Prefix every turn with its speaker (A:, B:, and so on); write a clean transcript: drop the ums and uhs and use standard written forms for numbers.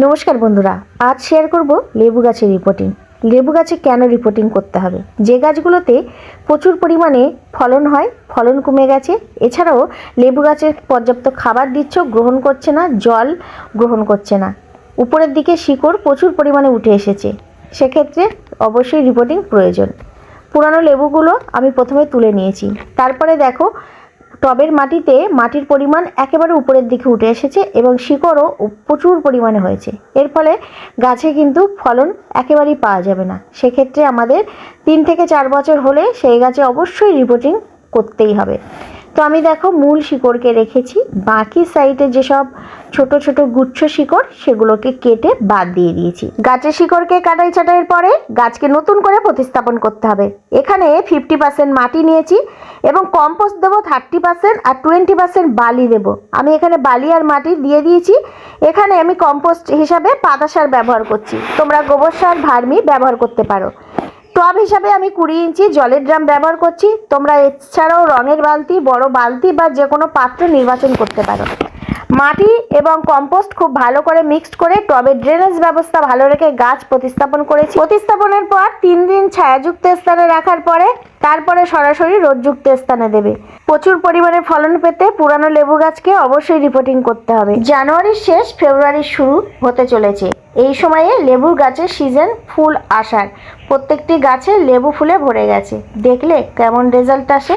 A: নমস্কার বন্ধুরা, আজ শেয়ার করব লেবু গাছের রিপোর্টিং। লেবু গাছে কেন রিপোর্টিং করতে হবে? যে গাছগুলোতে প্রচুর পরিমাণে ফলন হয়, ফলন কমে গেছে। এছাড়াও লেবু গাছে পর্যাপ্ত খাবার দিচ্ছ, গ্রহণ করছে না, জল গ্রহণ করছে না, উপরের দিকে শিকড় প্রচুর পরিমাণে উঠে এসেছে, সেক্ষেত্রে অবশ্যই রিপোর্টিং প্রয়োজন। পুরানো লেবুগুলো আমি প্রথমে তুলে নিয়েছি, তারপরে দেখো টবের মাটির পরিমাণ একেবারে উপরের দিকে উঠে এসেছে এবং শিকড়ও প্রচুর পরিমাণে হয়েছে। এর ফলে গাছে কিন্তু ফলন একেবারেই পাওয়া যাবে না। সেক্ষেত্রে আমাদের 3 থেকে 4 বছর হলে সেই গাছে অবশ্যই রিপোর্টিং করতেই হবে। তো আমি দেখো মূল শিকড়কে রেখেছি, বাকি সাইডে যেসব ছোট ছোট গুচ্ছ শিকড় সেগুলোকে কেটে বাদ দিয়ে দিয়েছি। গাছের শিকড়কে কাটাই ছাঁটাইয়ের পরে গাছকে নতুন করে প্রতিস্থাপন করতে হবে। এখানে 50% মাটি নিয়েছি এবং কম্পোস্ট দেবো 30% আর 20% বালি দেবো। আমি এখানে বালি আর মাটি দিয়ে দিয়েছি। এখানে আমি কম্পোস্ট হিসাবে পাতা সার ব্যবহার করছি, তোমরা গোবর সার, ভার্মি ব্যবহার করতে পারো। টব হিসাবে আমি 20 ইঞ্চি জলের ড্রাম ব্যবহার করছি। তোমরা এছাড়াও রঙের বালতি, বড় বালতি বা যে কোনো পাত্র নির্বাচন করতে পারো। মাটি এবং কম্পোস্ট খুব ভালো করে মিক্সড করে টবের ড্রেনেজ ব্যবস্থা ভালো রেখে গাছ প্রতিস্থাপন করেছি। প্রতিস্থাপনের পর 3 দিন ছায়াযুক্ত স্থানে রাখার পরে তারপরে সরাসরি রোদযুক্ত স্থানে দেবে। প্রচুর পরিমাণে ফলন পেতে পুরানো লেবু গাছকে অবশ্যই রিপোর্টিং করতে হবে। জানুয়ারির শেষ, ফেব্রুয়ারির শুরু হতে চলেছে। এই সময়ে লেবুর গাছের সিজন ফুল আসার, প্রত্যেকটি গাছে লেবু ফুলে ভরে গেছে। দেখলে কেমন রেজাল্ট আসে।